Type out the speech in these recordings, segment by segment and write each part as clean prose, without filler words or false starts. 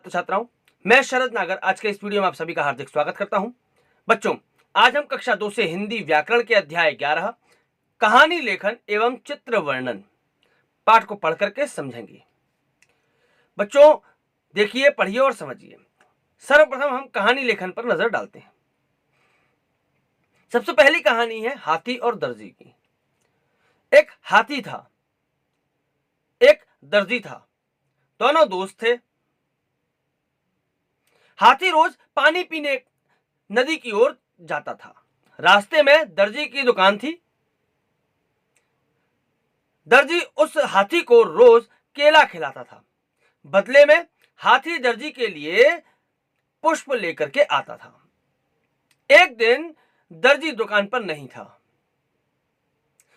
छात्र छात्राओं, मैं शरद नागर आज के इस वीडियो में आप सभी का हार्दिक स्वागत करता हूं। बच्चों, आज हम कक्षा 2 से हिंदी व्याकरण के अध्याय 11 कहानी लेखन एवं चित्र वर्णन पाठ को पढ़ करके समझेंगे। बच्चों देखिए, पढ़िए और समझिए। सर्वप्रथम हम कहानी लेखन पर नजर डालते हैं। सबसे पहली कहानी है हाथी और दर्जी की। एक हाथी था, एक दर्जी था, दोनों दोस्त थे। हाथी रोज पानी पीने नदी की ओर जाता था। रास्ते में दर्जी की दुकान थी। दर्जी उस हाथी को रोज केला खिलाता था। बदले में हाथी दर्जी के लिए पुष्प लेकर के आता था। एक दिन दर्जी दुकान पर नहीं था।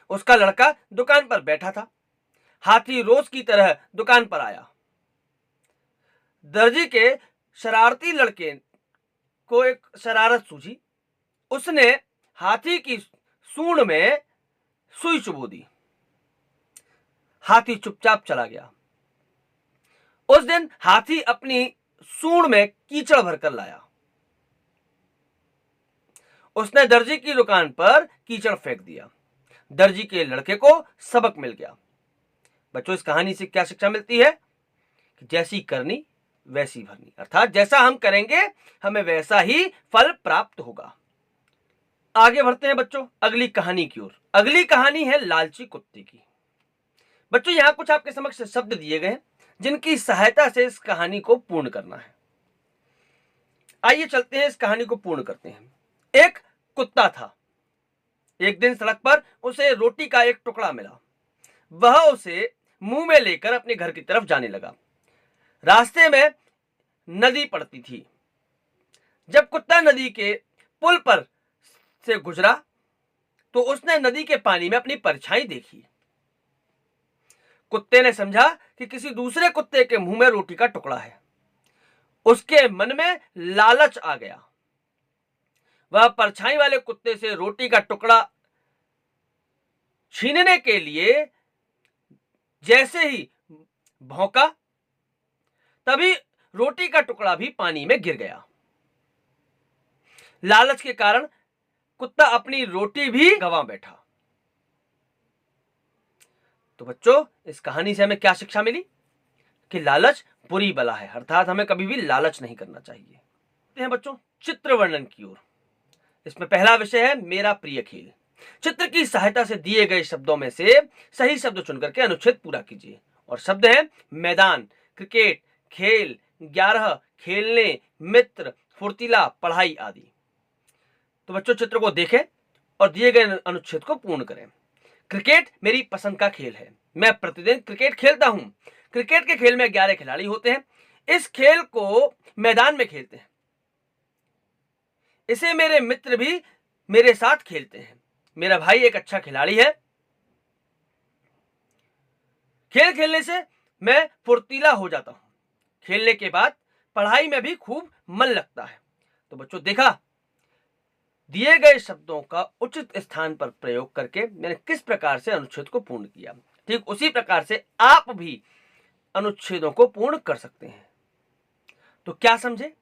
उसका लड़का दुकान पर बैठा था। हाथी रोज की तरह दुकान पर आया। दर्जी के शरारती लड़के को एक शरारत सूझी। उसने हाथी की सूंड में सुई चुभो दी। हाथी चुपचाप चला गया। उस दिन हाथी अपनी सूंड में कीचड़ भरकर लाया। उसने दर्जी की दुकान पर कीचड़ फेंक दिया। दर्जी के लड़के को सबक मिल गया। बच्चों, इस कहानी से क्या शिक्षा मिलती है कि जैसी करनी वैसी भरनी, अर्थात जैसा हम करेंगे हमें वैसा ही फल प्राप्त होगा। आगे बढ़ते हैं बच्चों अगली कहानी की ओर। अगली कहानी है लालची कुत्ते की। बच्चों, यहां कुछ आपके समक्ष शब्द दिए गए हैं जिनकी सहायता से इस कहानी को पूर्ण करना है। आइए चलते हैं, इस कहानी को पूर्ण करते हैं। एक कुत्ता था। एक दिन सड़क पर उसे रोटी का एक टुकड़ा मिला। वह उसे मुंह में लेकर अपने घर की तरफ जाने लगा। रास्ते में नदी पड़ती थी। जब कुत्ता नदी के पुल पर से गुजरा तो उसने नदी के पानी में अपनी परछाई देखी। कुत्ते ने समझा कि किसी दूसरे कुत्ते के मुंह में रोटी का टुकड़ा है। उसके मन में लालच आ गया। वह परछाई वाले कुत्ते से रोटी का टुकड़ा छीनने के लिए जैसे ही भौंका, तभी रोटी का टुकड़ा भी पानी में गिर गया। लालच के कारण कुत्ता अपनी रोटी भी गंवा बैठा। तो बच्चों, इस कहानी से हमें क्या शिक्षा मिली कि लालच बुरी बला है, अर्थात हमें कभी भी लालच नहीं करना चाहिए। हैं बच्चों चित्र वर्णन की ओर। इसमें पहला विषय है मेरा प्रिय खेल। चित्र की सहायता से दिए गए शब्दों में से सही शब्द चुनकर के अनुच्छेद पूरा कीजिए। और शब्द है मैदान, क्रिकेट, खेल, 11, खेलने, मित्र, फुर्तीला, पढ़ाई आदि। तो बच्चों चित्र को देखें और दिए गए अनुच्छेद को पूर्ण करें। क्रिकेट मेरी पसंद का खेल है। मैं प्रतिदिन क्रिकेट खेलता हूं। क्रिकेट के खेल में 11 खिलाड़ी होते हैं। इस खेल को मैदान में खेलते हैं। इसे मेरे मित्र भी मेरे साथ खेलते हैं। मेरा भाई एक अच्छा खिलाड़ी है। खेल खेलने से मैं फुर्तीला हो जाता हूं। खेलने के बाद पढ़ाई में भी खूब मन लगता है। तो बच्चों देखा, दिए गए शब्दों का उचित स्थान पर प्रयोग करके मैंने किस प्रकार से अनुच्छेद को पूर्ण किया। ठीक उसी प्रकार से आप भी अनुच्छेदों को पूर्ण कर सकते हैं। तो क्या समझे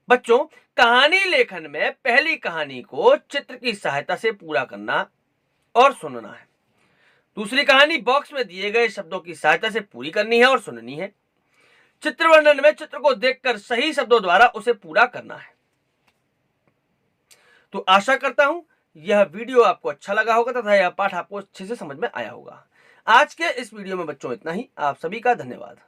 बच्चों, कहानी लेखन में पहली कहानी को चित्र की सहायता से पूरा करना और सुनना है। दूसरी कहानी बॉक्स में दिए गए शब्दों की सहायता से पूरी करनी है और सुननी है। चित्र वर्णन में चित्र को देखकर सही शब्दों द्वारा उसे पूरा करना है। तो आशा करता हूं यह वीडियो आपको अच्छा लगा होगा तथा यह पाठ आपको अच्छे से समझ में आया होगा। आज के इस वीडियो में बच्चों इतना ही। आप सभी का धन्यवाद।